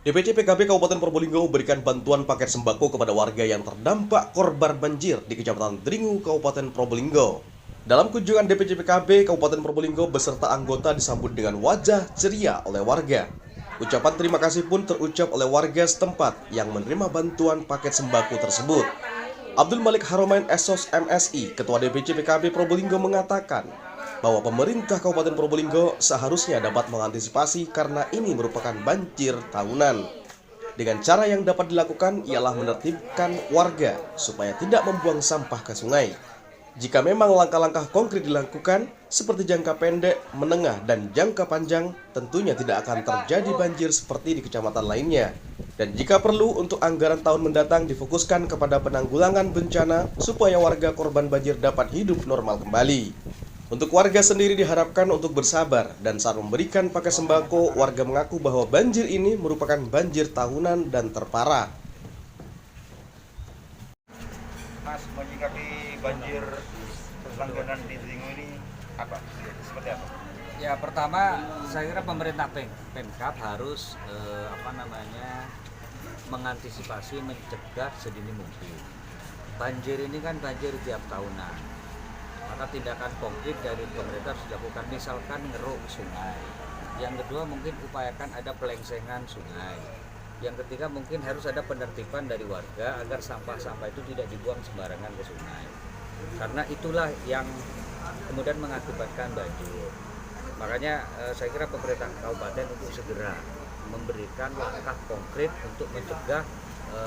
DPC PKB Kabupaten Probolinggo memberikan bantuan paket sembako kepada warga yang terdampak korban banjir di Kecamatan Dringu, Kabupaten Probolinggo. Dalam kunjungan DPC PKB Kabupaten Probolinggo beserta anggota disambut dengan wajah ceria oleh warga. Ucapan terima kasih pun terucap oleh warga setempat yang menerima bantuan paket sembako tersebut. Abdul Malik Haromain Esos MSI, Ketua DPC PKB Probolinggo mengatakan bahwa pemerintah Kabupaten Probolinggo seharusnya dapat mengantisipasi karena ini merupakan banjir tahunan. Dengan cara yang dapat dilakukan ialah menertibkan warga supaya tidak membuang sampah ke sungai. Jika memang langkah-langkah konkret dilakukan seperti jangka pendek, menengah, dan jangka panjang, tentunya tidak akan terjadi banjir seperti di kecamatan lainnya. Dan jika perlu, untuk anggaran tahun mendatang difokuskan kepada penanggulangan bencana supaya warga korban banjir dapat hidup normal kembali. Untuk warga sendiri diharapkan untuk bersabar dan saat memberikan paket sembako, warga mengaku bahwa banjir ini merupakan banjir tahunan dan terparah. Mas, menyikapi banjir langganan di Dringu ini apa? Seperti apa? Ya, pertama saya kira pemerintah Pemkab harus mengantisipasi, mencegah sedini mungkin. Banjir ini kan banjir tiap tahunan. Maka tindakan konkret dari pemerintah harus dilakukan, misalkan ngeruk sungai. Yang kedua mungkin upayakan ada pelengsengan sungai. Yang ketiga mungkin harus ada penertiban dari warga agar sampah-sampah itu tidak dibuang sembarangan ke sungai. Karena itulah yang kemudian mengakibatkan banjir. Makanya saya kira pemerintah kabupaten untuk segera memberikan langkah konkret untuk mencegah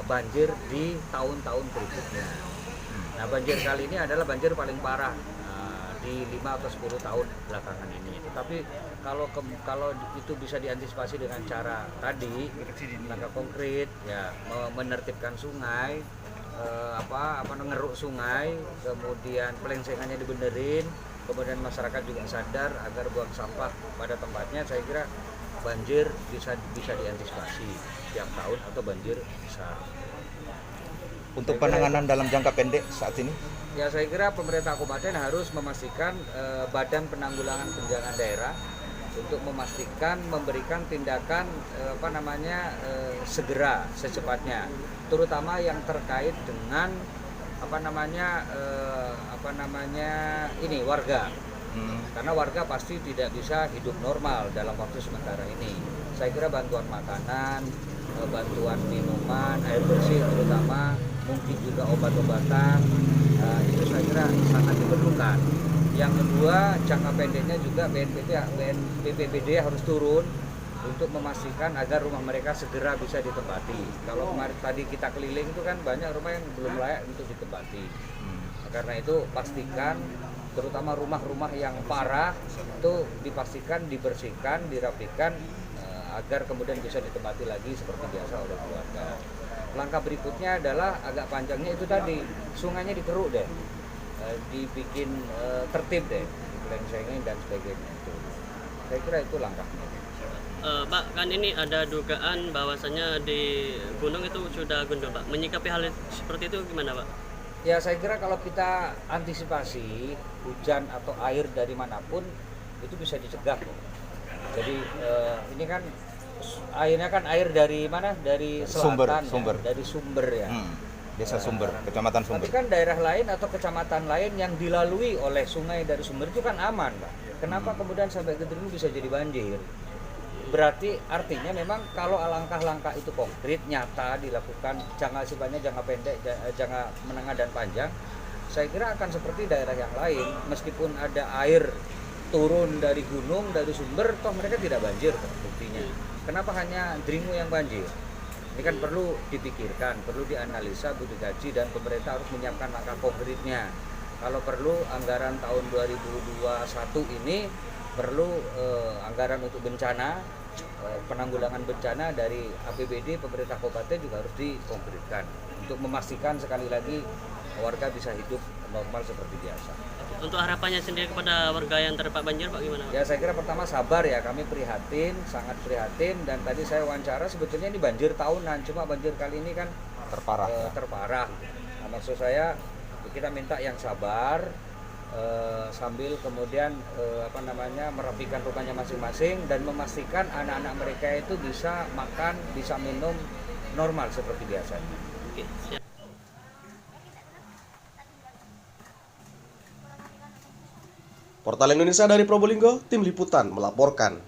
banjir di tahun-tahun berikutnya. Nah, banjir kali ini adalah banjir paling parah di 5 atau 10 tahun belakangan ini. Tapi kalau itu bisa diantisipasi dengan cara tadi, langkah konkret ya, menertibkan sungai, ngeruk sungai, kemudian pelengsengannya dibenerin, kemudian masyarakat juga sadar agar buang sampah pada tempatnya. Saya kira banjir bisa diantisipasi tiap tahun atau banjir besar. Untuk penanganan dalam jangka pendek saat ini? Ya, saya kira pemerintah kabupaten harus memastikan Badan Penanggulangan Bencana Daerah untuk memastikan memberikan tindakan segera secepatnya, terutama yang terkait dengan warga. Karena warga pasti tidak bisa hidup normal dalam waktu sementara ini. Saya kira bantuan makanan, bantuan minuman, air bersih terutama, mungkin juga obat-obatan, itu saya kira sangat diperlukan. Yang kedua, jangka pendeknya juga BPBD harus turun untuk memastikan agar rumah mereka segera bisa ditempati. Kalau kemarin tadi kita keliling itu kan banyak rumah yang belum layak untuk ditempati. Karena itu pastikan terutama rumah-rumah yang parah itu dipastikan dibersihkan, dirapikan agar kemudian bisa ditempati lagi seperti biasa oleh keluarga. Langkah berikutnya adalah agak panjangnya itu tadi, sungainya dikeruk deh, dibikin tertib deh, dilengsengin dan sebagainya itu. Saya kira itu langkahnya. Pak, kan ini ada dugaan bahwasannya di gunung itu sudah gundul, Pak. Menyikapi hal seperti itu gimana, Pak? Ya, saya kira kalau kita antisipasi hujan atau air dari manapun itu bisa dicegah kok. Jadi ini kan airnya kan air dari mana? Dari selatan, sumber. Ya? Dari Sumber ya. Desa Sumber, Kecamatan Sumber. Tapi kan daerah lain atau kecamatan lain yang dilalui oleh sungai dari Sumber itu kan aman, Pak. Kenapa kemudian sampai ke Dringu bisa jadi banjir? Berarti artinya memang kalau langkah-langkah itu konkret, nyata dilakukan, sifatnya jangka pendek, jangka menengah dan panjang, saya kira akan seperti daerah yang lain. Meskipun ada air turun dari gunung, dari sumber, toh mereka tidak banjir buktinya. Kenapa hanya Dringu yang banjir? Ini kan perlu dipikirkan, perlu dianalisa, perlu dikaji, dan pemerintah harus menyiapkan langkah konkretnya. Kalau perlu anggaran tahun 2021 ini perlu anggaran untuk bencana, penanggulangan bencana dari APBD pemerintah kabupaten juga harus dikonkretkan untuk memastikan sekali lagi warga bisa hidup normal seperti biasa. Untuk harapannya sendiri kepada warga yang terdampak banjir, Pak, gimana, Pak? Ya, saya kira pertama sabar ya, kami prihatin, sangat prihatin, dan tadi saya wawancara sebetulnya ini banjir tahunan, cuma banjir kali ini kan terparah. Nah, maksud saya kita minta yang sabar, sambil kemudian merapikan rumahnya masing-masing dan memastikan anak-anak mereka itu bisa makan, bisa minum normal seperti biasanya. Oke, siap. Portal Indonesia dari Probolinggo, tim liputan melaporkan.